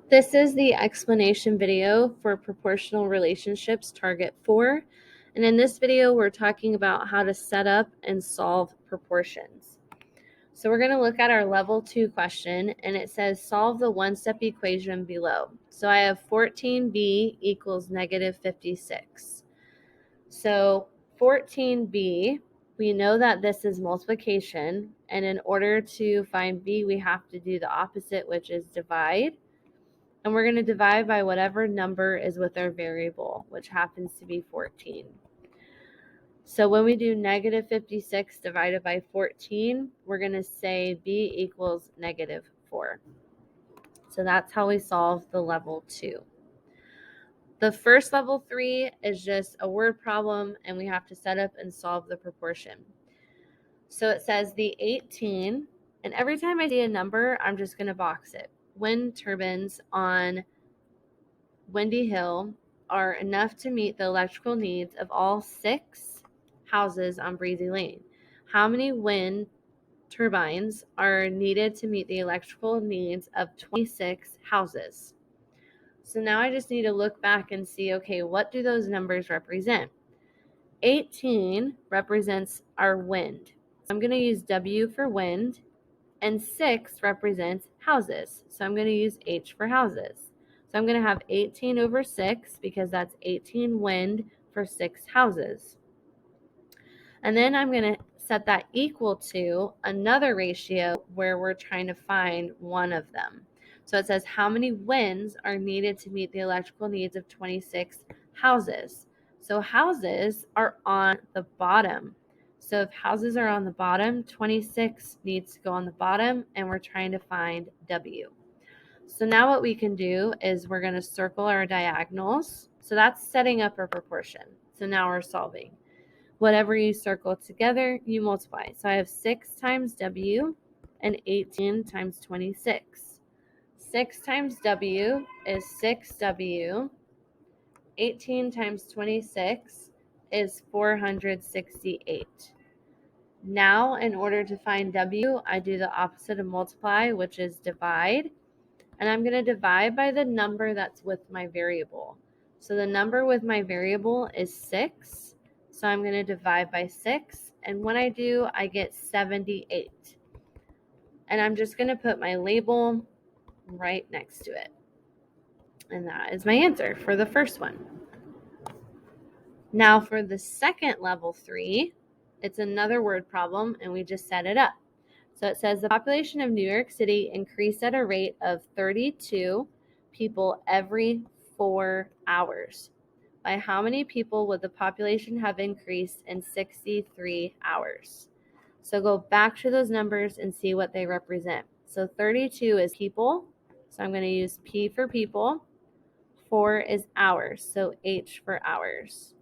This is the explanation video for proportional relationships target 4. And in this video, we're talking about how to set up and solve proportions. So we're going to look at our level 2 question, and it says solve the one-step equation below. So I have 14b equals negative 56. So 14b, we know that this is multiplication, and in order to find b, we have to do the opposite, which is divide. And we're going to divide by whatever number is with our variable, which happens to be 14. So when we do negative 56 divided by 14, we're going to say b equals negative 4. So that's how we solve the level 2. The first level 3 is just a word problem, and we have to set up and solve the proportion. So it says the 18, and every time I see a number, I'm just going to box it. Wind turbines on Windy Hill are enough to meet the electrical needs of all 6 houses on Breezy Lane. How many wind turbines are needed to meet the electrical needs of 26 houses? So now I just need to look back and see, okay, what do those numbers represent? 18 represents our wind. So I'm going to use W for wind, and 6 represents houses. So I'm going to use H for houses. So I'm going to have 18 over 6 because that's 18 wind for 6 houses. And then I'm going to set that equal to another ratio where we're trying to find one of them. So it says how many winds are needed to meet the electrical needs of 26 houses. So houses are on the bottom. So if houses are on the bottom, 26 needs to go on the bottom, and we're trying to find W. So now what we can do is we're going to circle our diagonals. So that's setting up our proportion. So now we're solving. Whatever you circle together, you multiply. So I have 6 times W and 18 times 26. 6 times W is 6W. 18 times 26 is 468. Now, in order to find W, I do the opposite of multiply, which is divide. And I'm going to divide by the number that's with my variable. So the number with my variable is 6. So I'm going to divide by 6. And when I do, I get 78. And I'm just going to put my label right next to it. And that is my answer for the first one. Now for the second level 3, it's another word problem, and we just set it up. So it says the population of New York City increased at a rate of 32 people every 4 hours. By how many people would the population have increased in 63 hours? So go back to those numbers and see what they represent. So 32 is people. So I'm going to use P for people. 4 is hours. So H for hours.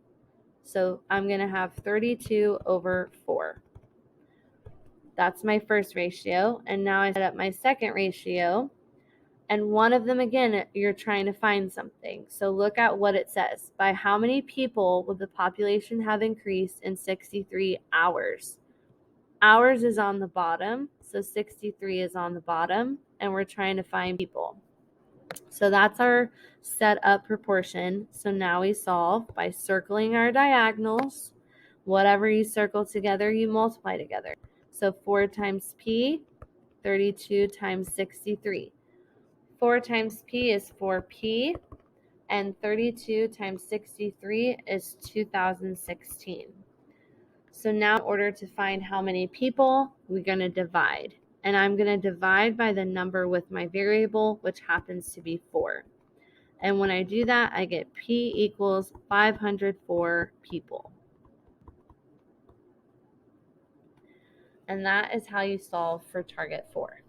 So I'm going to have 32 over 4. That's my first ratio. And now I set up my second ratio. And one of them, again, you're trying to find something. So look at what it says. By how many people would the population have increased in 63 hours? Hours is on the bottom. So 63 is on the bottom. And we're trying to find people. So that's our set up proportion. So now we solve by circling our diagonals. Whatever you circle together, you multiply together. So 4 times P, 32 times 63. 4 times P is 4P, and 32 times 63 is 2016. So now in order to find how many people, we're going to divide. And I'm going to divide by the number with my variable, which happens to be 4. And when I do that, I get P equals 504 people. And that is how you solve for target 4.